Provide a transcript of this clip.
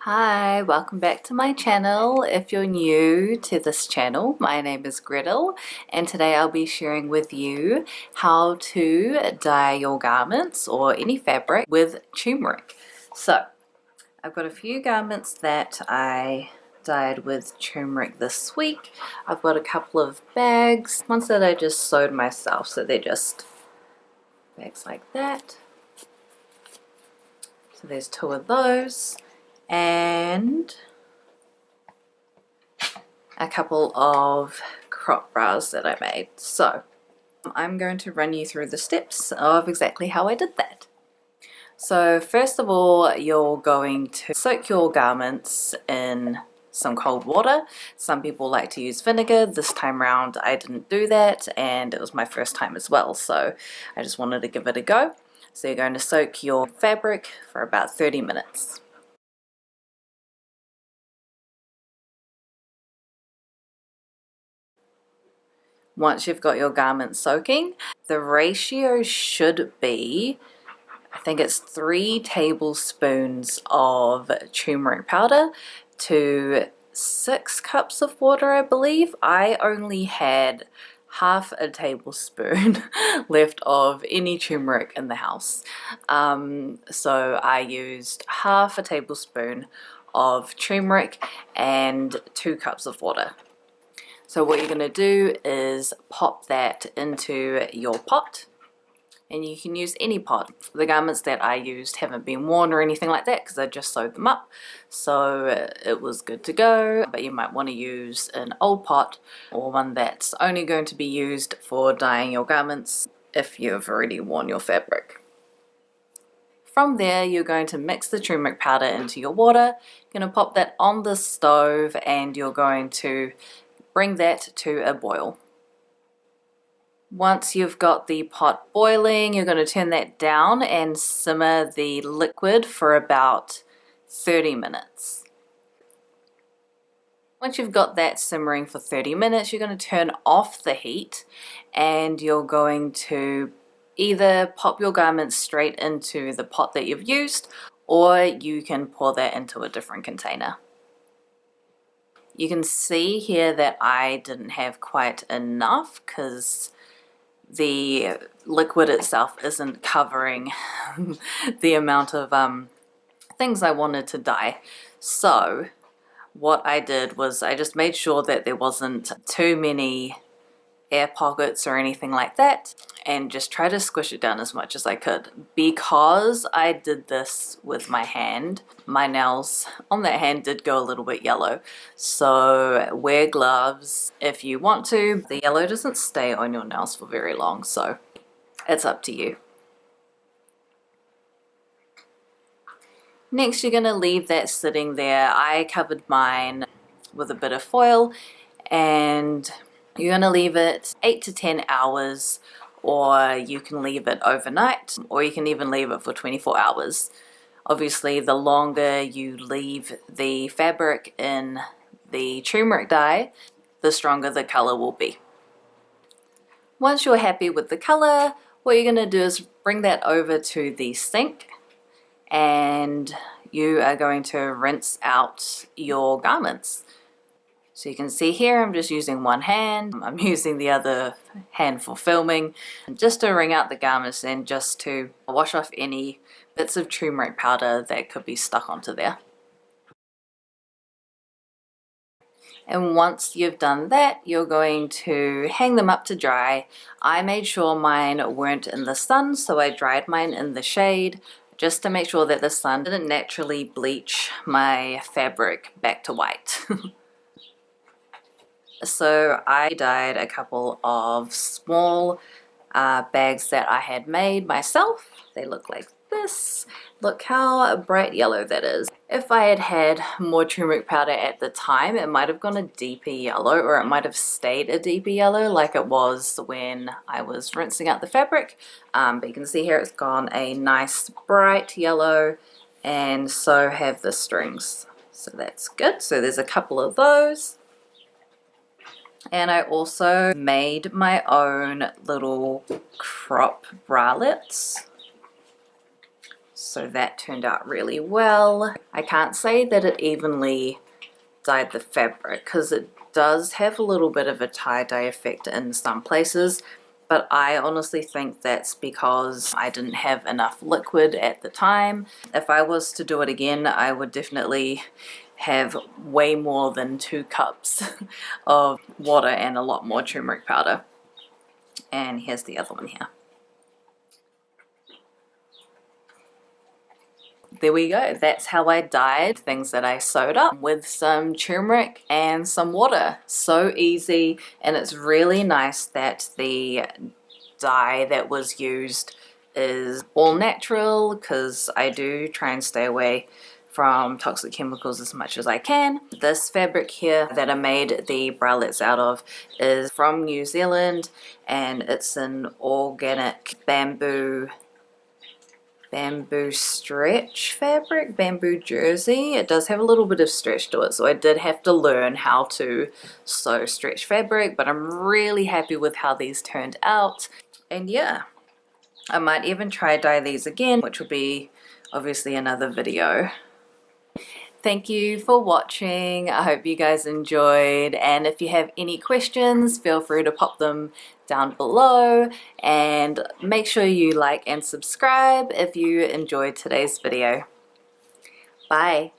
Hi, welcome back to my channel. If you're new to this channel, my name is Gretel and today I'll be sharing with you how to dye your garments or any fabric with turmeric. So I've got a few garments that I dyed with turmeric this week. I've got a couple of bags, ones that I just sewed myself, so they're just bags like that. So there's two of those. And a couple of crop bras that I made. So I'm going to run you through the steps of exactly how I did that. So first of all, you're going to soak your garments in some cold water. Some people like to use vinegar. This time around I didn't do that, and it was my first time as well, so I just wanted to give it a go. So you're going to soak your fabric for about 30 minutes. Once you've got your garment soaking, the ratio should be, I think it's 3 tablespoons of turmeric powder to 6 cups of water, I believe. I only had half a tablespoon left of any turmeric in the house. So I used half a tablespoon of turmeric and 2 cups of water. So what you're going to do is pop that into your pot, and you can use any pot. The garments that I used haven't been worn or anything like that because I just sewed them up, so it was good to go. But you might want to use an old pot or one that's only going to be used for dyeing your garments if you've already worn your fabric. From there, you're going to mix the turmeric powder into your water. You're going to pop that on the stove and you're going to bring that to a boil. Once you've got the pot boiling, you're going to turn that down and simmer the liquid for about 30 minutes. Once you've got that simmering for 30 minutes, you're going to turn off the heat and you're going to either pop your garments straight into the pot that you've used, or you can pour that into a different container. You can see here that I didn't have quite enough because the liquid itself isn't covering the amount of things I wanted to dye. So what I did was I just made sure that there wasn't too many air pockets or anything like that, and just try to squish it down as much as I could. Because I did this with my hand, my nails on that hand did go a little bit yellow, so wear gloves if you want to. The yellow doesn't stay on your nails for very long, so it's up to you. Next, you're going to leave that sitting there. I covered mine with a bit of foil, and you're going to leave it 8 to 10 hours, or you can leave it overnight, or you can even leave it for 24 hours. Obviously, the longer you leave the fabric in the turmeric dye, the stronger the color will be. Once you're happy with the color, what you're going to do is bring that over to the sink, and you are going to rinse out your garments. So you can see here I'm just using one hand. I'm using the other hand for filming, just to wring out the garments and just to wash off any bits of turmeric powder that could be stuck onto there. And once you've done that, you're going to hang them up to dry. I made sure mine weren't in the sun, so I dried mine in the shade, just to make sure that the sun didn't naturally bleach my fabric back to white. So I dyed a couple of small bags that I had made myself. They look like this. Look how bright yellow that is. If I had had more turmeric powder at the time, it might have gone a deeper yellow, or it might have stayed a deeper yellow like it was when I was rinsing out the fabric. But you can see here it's gone a nice bright yellow, and so have the strings. So that's good. So there's a couple of those. And I also made my own little crop bralettes. So that turned out really well. I can't say that it evenly dyed the fabric because it does have a little bit of a tie-dye effect in some places, but I honestly think that's because I didn't have enough liquid at the time. If I was to do it again, I would definitely have way more than 2 cups of water and a lot more turmeric powder. And here's the other one here. There we go. That's how I dyed things that I sewed up with some turmeric and some water. So easy, and it's really nice that the dye that was used is all natural, because I do try and stay away from toxic chemicals as much as I can. This fabric here that I made the bralettes out of is from New Zealand, and it's an organic bamboo stretch fabric, bamboo jersey. It does have a little bit of stretch to it, so I did have to learn how to sew stretch fabric, but I'm really happy with how these turned out. And yeah, I might even try dye these again, which will be obviously another video. Thank you for watching. I hope you guys enjoyed, and if you have any questions, feel free to pop them down below, and make sure you like and subscribe if you enjoyed today's video. Bye.